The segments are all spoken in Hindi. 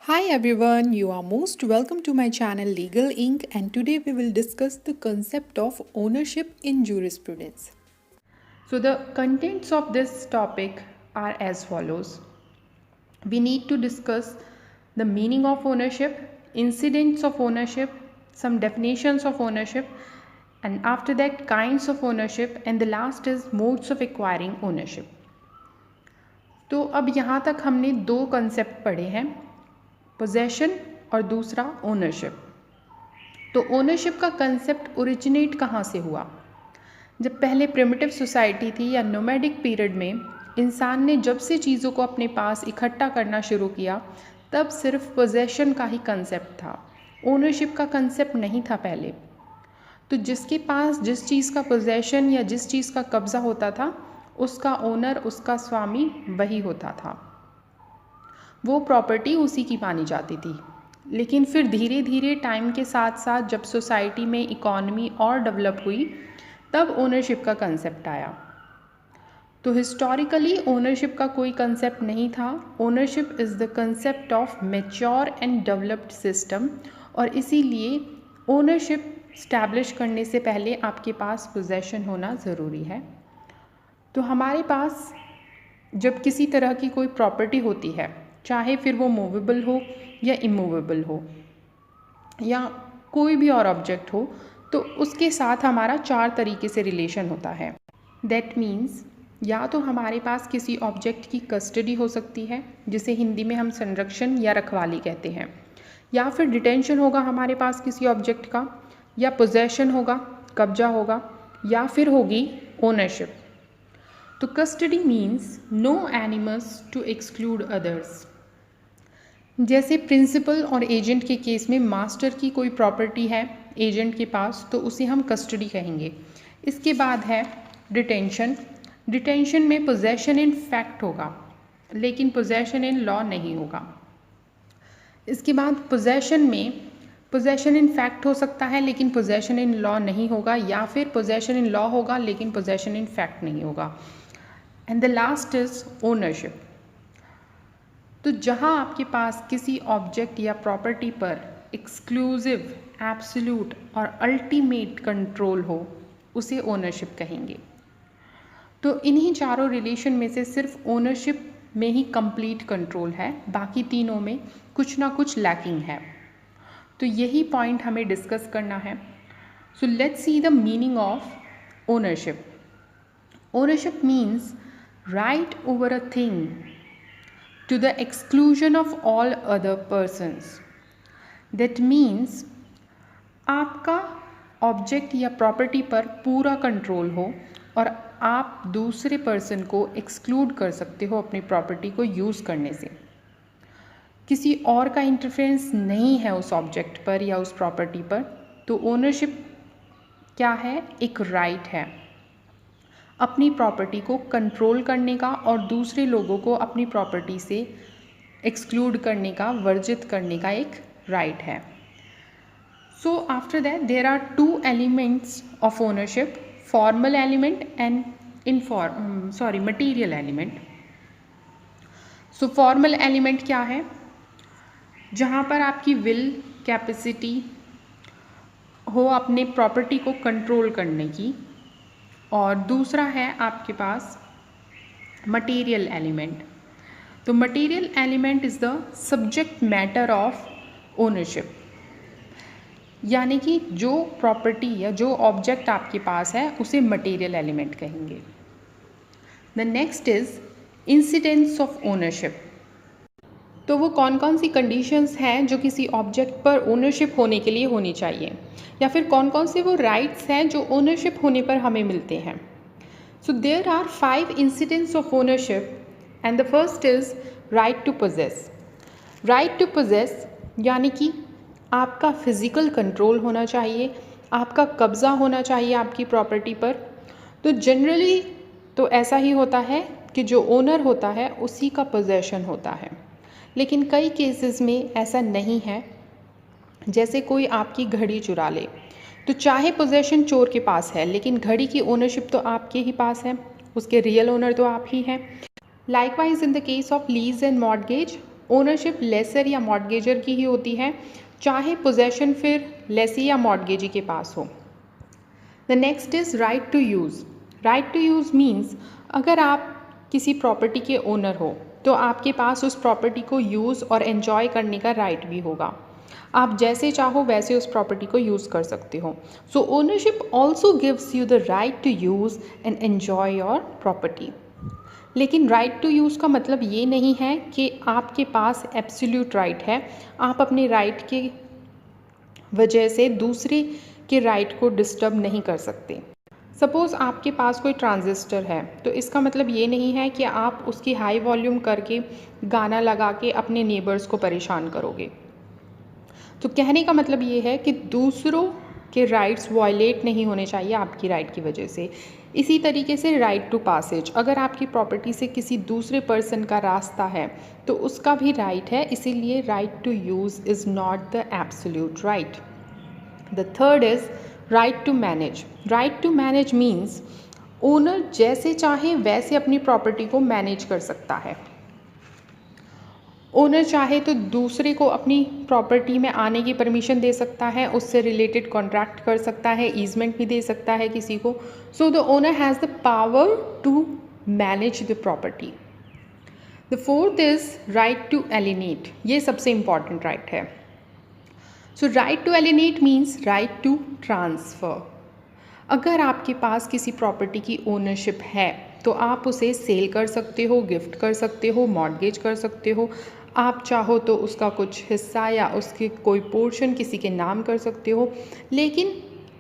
Hi everyone, you are most welcome to my channel Legal Inc. and today we will discuss the concept of ownership in jurisprudence. So the contents of this topic are as follows. We need to discuss the meaning of ownership, incidents of ownership, some definitions of ownership, and after that kinds of ownership, and the last is modes of acquiring ownership. तो अब यहाँ तक हमने दो कंसेप्ट पढ़े हैं, पोजेशन और दूसरा ओनरशिप। तो ओनरशिप का कंसेप्ट ओरिजिनेट कहाँ से हुआ? जब पहले प्रिमिटिव सोसाइटी थी या नोमैडिक पीरियड में इंसान ने जब से चीज़ों को अपने पास इकट्ठा करना शुरू किया तब सिर्फ पोजेशन का ही कंसेप्ट था, ओनरशिप का कंसेप्ट नहीं था पहले। तो जिसके पास जिस चीज़ का पोजेशन या जिस चीज़ का कब्ज़ा होता था उसका ओनर, उसका स्वामी वही होता था, वो प्रॉपर्टी उसी की मानी जाती थी। लेकिन फिर धीरे धीरे टाइम के साथ साथ जब सोसाइटी में इकॉनमी और डेवलप हुई तब ओनरशिप का कंसेप्ट आया। तो हिस्टोरिकली ओनरशिप का कोई कंसेप्ट नहीं था। Ownership is the concept of mature and developed system, और इसीलिए ओनरशिप स्टैब्लिश करने से पहले आपके पास पोजेशन होना ज़रूरी है। तो हमारे पास जब किसी तरह की कोई प्रॉपर्टी होती है, चाहे फिर वो मूवेबल हो या इमूवेबल हो या कोई भी और ऑब्जेक्ट हो, तो उसके साथ हमारा चार तरीके से रिलेशन होता है। दैट मीन्स या तो हमारे पास किसी ऑब्जेक्ट की कस्टडी हो सकती है, जिसे हिंदी में हम संरक्षण या रखवाली कहते हैं, या फिर डिटेंशन होगा हमारे पास किसी ऑब्जेक्ट का, या पोजेशन होगा, कब्जा होगा, या फिर होगी ओनरशिप। तो custody means no animus to exclude others. जैसे प्रिंसिपल और एजेंट के केस में मास्टर की कोई प्रॉपर्टी है एजेंट के पास तो उसे हम कस्टडी कहेंगे। इसके बाद है डिटेंशन। डिटेंशन में पोजेशन इन फैक्ट होगा लेकिन पोजेशन इन लॉ नहीं होगा। इसके बाद पोजेशन में पोजेशन इन फैक्ट हो सकता है लेकिन पोजेशन इन लॉ नहीं होगा, या फिर पोजेशन इन लॉ होगा लेकिन पोजेशन इन फैक्ट नहीं होगा। And the last is ownership. तो जहाँ आपके पास किसी ऑब्जेक्ट या प्रॉपर्टी पर एक्सक्लूसिव, एब्सोल्यूट और अल्टीमेट कंट्रोल हो उसे ओनरशिप कहेंगे। तो इन्हीं चारों रिलेशन में से सिर्फ ओनरशिप में ही कंप्लीट कंट्रोल है, बाकी तीनों में कुछ ना कुछ लैकिंग है। तो यही पॉइंट हमें डिस्कस करना है। So let's see the meaning of ownership. Ownership means right over a thing to the exclusion of all other persons. That means आपका ऑब्जेक्ट या प्रॉपर्टी पर पूरा कंट्रोल हो और आप दूसरे पर्सन को एक्सक्लूड कर सकते हो अपनी प्रॉपर्टी को यूज़ करने से। किसी और का इंटरफेरेंस नहीं है उस ऑब्जेक्ट पर या उस प्रॉपर्टी पर। तो ओनरशिप क्या है? एक राइट है अपनी प्रॉपर्टी को कंट्रोल करने का और दूसरे लोगों को अपनी प्रॉपर्टी से एक्सक्लूड करने का, वर्जित करने का एक राइट है। So after that there are two elements of ownership, formal element and material element. So formal element क्या है? जहाँ पर आपकी विल कैपेसिटी हो अपने प्रॉपर्टी को कंट्रोल करने की, और दूसरा है आपके पास मटेरियल एलिमेंट। तो material element is the subject matter of ownership, यानी कि जो प्रॉपर्टी या जो ऑब्जेक्ट आपके पास है उसे मटेरियल एलिमेंट कहेंगे। The next is incidents of ownership. तो वो कौन कौन सी कंडीशंस हैं जो किसी ऑब्जेक्ट पर ओनरशिप होने के लिए होनी चाहिए, या फिर कौन कौन से वो राइट्स हैं जो ओनरशिप होने पर हमें मिलते हैं। So there are 5 incidents of ownership and the first is right to possess. Right to possess यानी कि आपका फिज़िकल कंट्रोल होना चाहिए, आपका कब्ज़ा होना चाहिए आपकी प्रॉपर्टी पर। तो जनरली तो ऐसा ही होता है कि जो ओनर होता है उसी का पोजेशन होता है, लेकिन कई केसेस में ऐसा नहीं है। जैसे कोई आपकी घड़ी चुरा ले तो चाहे पोजेशन चोर के पास है लेकिन घड़ी की ओनरशिप तो आपके ही पास है, उसके रियल ओनर तो आप ही हैं। Likewise in the case of lease and mortgage, ownership lessor या मॉर्गेजर की ही होती है, चाहे पोजेशन फिर लेसी या मॉर्गेजी के पास हो। The next is right to use. Right to use means अगर आप किसी प्रॉपर्टी के ओनर हो तो आपके पास उस प्रॉपर्टी को यूज़ और एन्जॉय करने का राइट भी होगा। आप जैसे चाहो वैसे उस प्रॉपर्टी को यूज़ कर सकते हो। So ownership also gives you the right to use and enjoy your property. लेकिन राइट टू यूज़ का मतलब ये नहीं है कि आपके पास एब्सोल्यूट राइट है। आप अपने राइट के वजह से दूसरे के राइट को डिस्टर्ब नहीं कर सकते। सपोज़ आपके पास कोई ट्रांजिस्टर है तो इसका मतलब ये नहीं है कि आप उसकी हाई वॉल्यूम करके गाना लगा के अपने नेबर्स को परेशान करोगे। तो कहने का मतलब ये है कि दूसरों के राइट्स वायलेट नहीं होने चाहिए आपकी राइट की वजह से। इसी तरीके से राइट टू पासेज, अगर आपकी प्रॉपर्टी से किसी दूसरे पर्सन का रास्ता है तो उसका भी राइट है, इसीलिए right to use is not the absolute right. The third is right to manage. Right to manage means owner जैसे चाहे वैसे अपनी प्रॉपर्टी को मैनेज कर सकता है। ओनर चाहे तो दूसरे को अपनी प्रॉपर्टी में आने की परमिशन दे सकता है, उससे रिलेटेड कॉन्ट्रैक्ट कर सकता है, ईजमेंट भी दे सकता है किसी को। So the owner has the power to manage the property. The fourth is right to alienate. ये सबसे इम्पॉर्टेंट राइट है। So right to alienate means right to transfer. अगर आपके पास किसी प्रॉपर्टी की ओनरशिप है तो आप उसे सेल कर सकते हो, गिफ्ट कर सकते हो, मॉर्गेज कर सकते हो। आप चाहो तो उसका कुछ हिस्सा या उसके कोई पोर्शन किसी के नाम कर सकते हो, लेकिन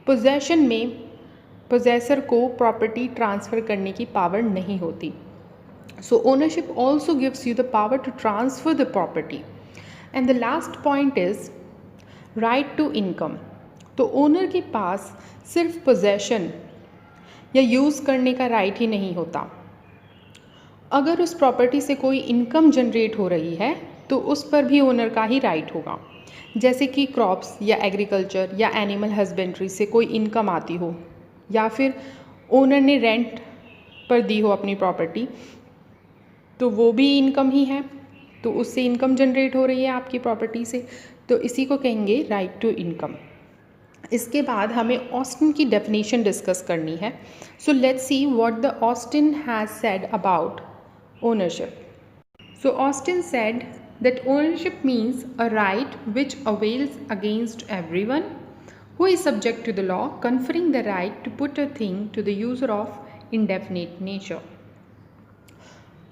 पोजेशन में पोजेसर को प्रॉपर्टी ट्रांसफ़र करने की पावर नहीं होती। So ownership also gives you the power to transfer the property. And the last point is right to income. तो ओनर के पास सिर्फ पोजेशन या यूज़ करने का राइट ही नहीं होता। अगर उस प्रॉपर्टी से कोई इनकम जनरेट हो रही है तो उस पर भी ओनर का ही राइट होगा। जैसे कि क्रॉप्स या एग्रीकल्चर या एनिमल हस्बेंड्री से कोई इनकम आती हो, या फिर ओनर ने रेंट पर दी हो अपनी प्रॉपर्टी, तो वो भी इनकम ही है, तो उससे इनकम जनरेट हो रही है आपकी प्रॉपर्टी से, तो इसी को कहेंगे राइट टू इनकम। इसके बाद हमें ऑस्टिन की डेफिनेशन डिस्कस करनी है। So let's see what the Austin has said about ownership. So Austin said that ownership means a right which avails against everyone who is subject to the law, conferring the right to put a thing to the user of indefinite nature.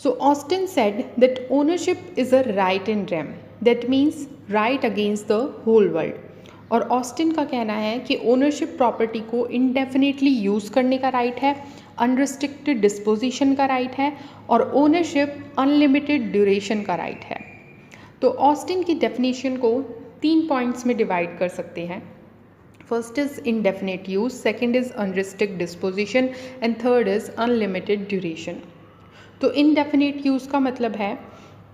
So Austin said that ownership is a right in rem, that means right against the whole world. और ऑस्टिन का कहना है कि ओनरशिप प्रॉपर्टी को इंडेफिनेटली यूज़ करने का राइट है, अनरिस्ट्रिक्टेड डिस्पोजिशन का राइट है और ओनरशिप अनलिमिटेड ड्यूरेशन का राइट है। तो ऑस्टिन की डेफिनेशन को 3 पॉइंट्स में डिवाइड कर सकते हैं। First is indefinite use, second is unrestricted disposition and third is unlimited duration. तो इनडेफिनेट यूज़ का मतलब है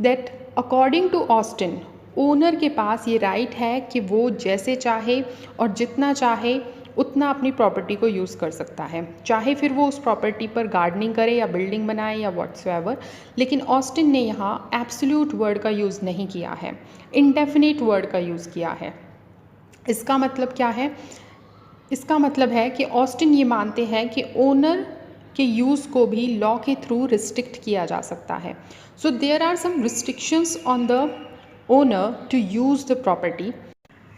that according to Austin owner के पास ये राइट है कि वो जैसे चाहे और जितना चाहे उतना अपनी प्रॉपर्टी को यूज़ कर सकता है, चाहे फिर वो उस प्रॉपर्टी पर गार्डनिंग करे या बिल्डिंग बनाए या व्हाट्सएवर। लेकिन ऑस्टिन ने यहाँ एब्सोल्यूट वर्ड का यूज़ नहीं किया है, इंडेफिनिट वर्ड का यूज़ किया है। इसका मतलब क्या है? इसका मतलब है कि ऑस्टिन ये मानते हैं कि ओनर के यूज़ को भी लॉ के थ्रू रिस्ट्रिक्ट किया जा सकता है। So there are some restrictions on the owner to use the property.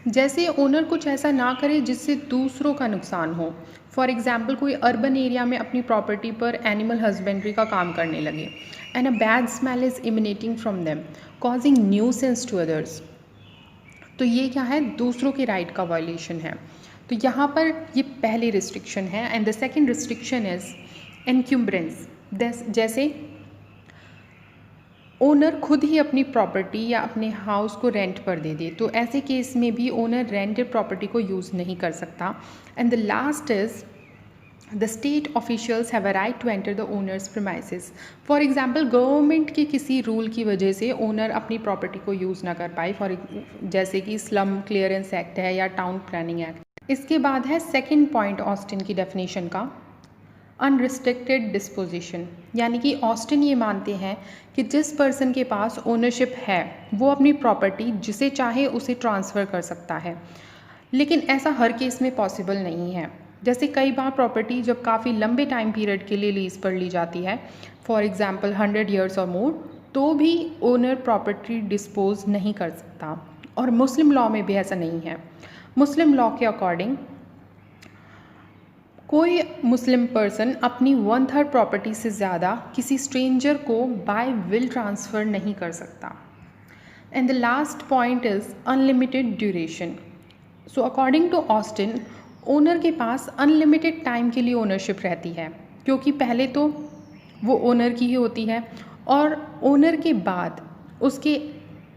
जैसे ओनर कुछ ऐसा ना करे जिससे दूसरों का नुकसान हो। फॉर एग्जाम्पल कोई अर्बन एरिया में अपनी प्रॉपर्टी पर एनिमल हस्बेंड्री का काम करने लगे and a bad smell is emanating from them causing nuisance to others, तो ये क्या है? दूसरों के राइट का वायलेशन है। तो यहाँ पर ये पहली रिस्ट्रिक्शन है। And the second restriction is encumbrance. जैसे ओनर खुद ही अपनी प्रॉपर्टी या अपने हाउस को रेंट पर दे दे, तो ऐसे केस में भी ओनर रेंटेड प्रॉपर्टी को यूज़ नहीं कर सकता। And the last is the state officials have a right to enter the owner's premises. For example government के किसी रूल की वजह से ओनर अपनी प्रॉपर्टी को यूज़ ना कर पाए, जैसे कि स्लम क्लियरेंस एक्ट है या टाउन प्लानिंग एक्ट। इसके बाद है सेकेंड पॉइंट ऑस्टिन की डेफिनेशन का, अनरिस्ट्रिक्टेड डिस्पोजिशन, यानी कि ऑस्टिन ये मानते हैं कि जिस पर्सन के पास ओनरशिप है वो अपनी प्रॉपर्टी जिसे चाहे उसे ट्रांसफ़र कर सकता है, लेकिन ऐसा हर केस में पॉसिबल नहीं है। जैसे कई बार प्रॉपर्टी जब काफ़ी लंबे टाइम पीरियड के लिए लीज़ पर ली जाती है, फॉर एग्जांपल 100 ईयर्स और मोर, तो भी ओनर प्रॉपर्टी डिस्पोज नहीं कर सकता। और मुस्लिम लॉ में भी ऐसा नहीं है। मुस्लिम लॉ के अकॉर्डिंग कोई मुस्लिम पर्सन अपनी 1/3 प्रॉपर्टी से ज़्यादा किसी स्ट्रेंजर को बाय विल ट्रांसफ़र नहीं कर सकता। And the last point is unlimited duration. So according to Austin, owner के पास अनलिमिटेड टाइम के लिए ओनरशिप रहती है, क्योंकि पहले तो वो ओनर की ही होती है और ओनर के बाद उसके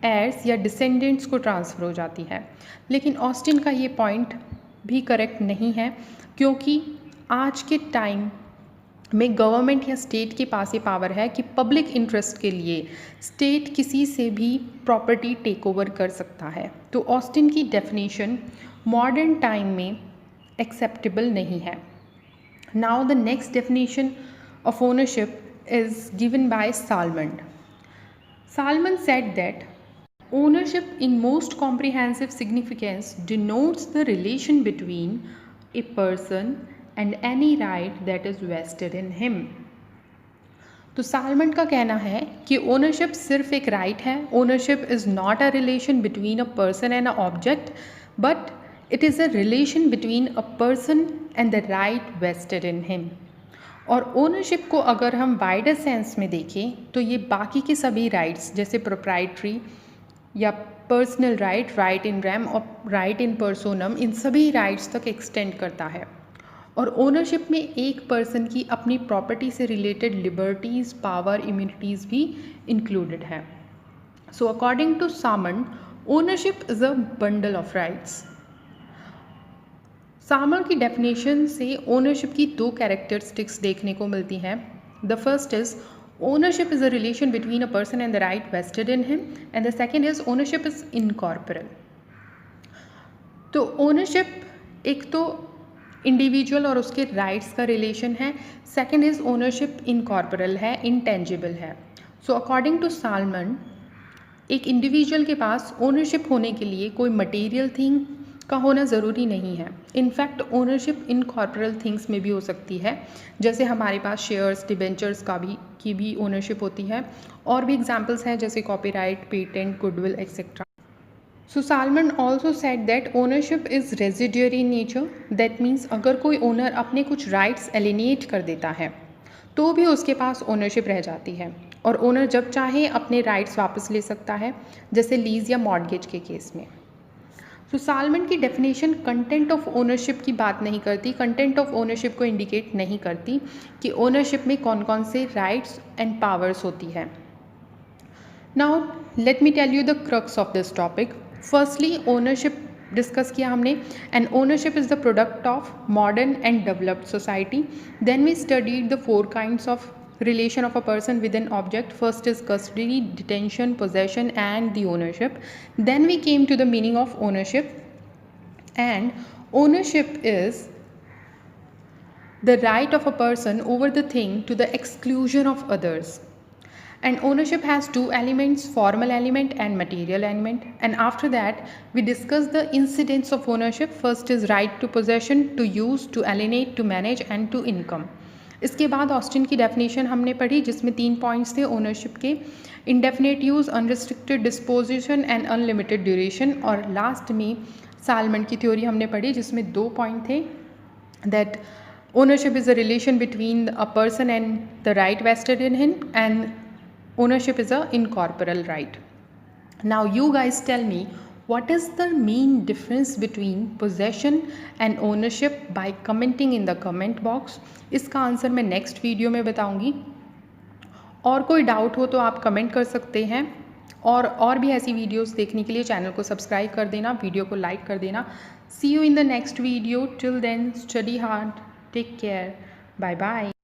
एयर्स या डिसेंडेंट्स को ट्रांसफ़र हो जाती है। लेकिन ऑस्टिन का ये पॉइंट भी करेक्ट नहीं है, क्योंकि आज के टाइम में गवर्नमेंट या स्टेट के पास ये पावर है कि पब्लिक इंटरेस्ट के लिए स्टेट किसी से भी प्रॉपर्टी टेक ओवर कर सकता है। तो ऑस्टिन की डेफिनेशन मॉडर्न टाइम में एक्सेप्टेबल नहीं है। Now the next definition of ownership is given by Salmond. Salmond said that ownership in most comprehensive significance denotes the relation between a person and any right that is vested in him. तो सालमंड का कहना है कि ओनरशिप सिर्फ एक राइट है। Ownership is not a relation between a person and an object, but it is a relation between a person and the right vested in him. और ओनरशिप को अगर हम वाइडर सेंस में देखें तो ये बाकी के सभी राइट्स जैसे प्रोप्राइटरी या personal right, right in rem और राइट इन पर्सोनम, इन सभी राइट्स तक एक्सटेंड करता है। और ओनरशिप में एक पर्सन की अपनी प्रॉपर्टी से रिलेटेड लिबर्टीज़, पावर, इम्यूनिटीज़ भी इंक्लूडेड है। So according to Salmond, ownership is a bundle of rights. Salmond की डेफिनेशन से ओनरशिप की दो कैरेक्टरिस्टिक्स देखने को मिलती हैं। The first is ownership is a relation between a person and the right vested in him, and the second is ownership is incorporeal. तो ओनरशिप एक तो इंडिविजुअल और उसके राइट्स का रिलेशन है, सेकंड इज ओनरशिप इनकॉर्पोरल है, इंटेंजिबल है। सो अकॉर्डिंग टू सालमन, एक इंडिविजुअल के पास ओनरशिप होने के लिए कोई मटेरियल थिंग का होना ज़रूरी नहीं है। इनफैक्ट ओनरशिप इनकॉर्पोरल थिंग्स में भी हो सकती है, जैसे हमारे पास शेयर्स, डिबेंचर्स की भी ओनरशिप होती है। और भी एग्जांपल्स हैं जैसे copyright, patent, goodwill etcetera. So salmon also said that ownership is residuary in nature. That means अगर कोई ओनर अपने कुछ राइट्स एलिनेट कर देता है तो भी उसके पास ओनरशिप रह जाती है, और ओनर जब चाहे अपने राइट्स वापस ले सकता है, जैसे लीज या मॉर्गेज के केस में। तो सालमन की डेफिनेशन कंटेंट ऑफ ओनरशिप की बात नहीं करती, कंटेंट ऑफ ओनरशिप को इंडिकेट नहीं करती कि ओनरशिप में कौन कौन से राइट्स एंड पावर्स होती है। Now let me tell you the crux of this topic. Firstly ownership discuss किया हमने, and ownership is the product of modern and developed society. Then we studied the 4 kinds of relation of a person with an object. First is custody, detention, possession and the ownership. Then we came to the meaning of ownership, and ownership is the right of a person over the thing to the exclusion of others. And ownership has 2 elements, formal element and material element. And after that we discuss the incidents of ownership. First is right to possession, to use, to alienate, to manage and to income. इसके बाद ऑस्टिन की डेफिनेशन हमने पढ़ी जिसमें 3 पॉइंट्स थे ओनरशिप के, indefinite use, unrestricted disposition and unlimited duration. और लास्ट में सालमंड की थ्योरी हमने पढ़ी जिसमें 2 पॉइंट थे, that ownership is a relation between a person and the right vested in him, and ownership is a incorporeal right. Now you guys tell me, what is the main difference between possession and ownership by commenting in the comment box. इसका आंसर मैं नेक्स्ट वीडियो में बताऊंगी। और कोई डाउट हो तो आप कमेंट कर सकते हैं, और भी ऐसी वीडियोस देखने के लिए चैनल को सब्सक्राइब कर देना, वीडियो को लाइक कर देना। See you in the next video. Till then study hard, take care, bye bye.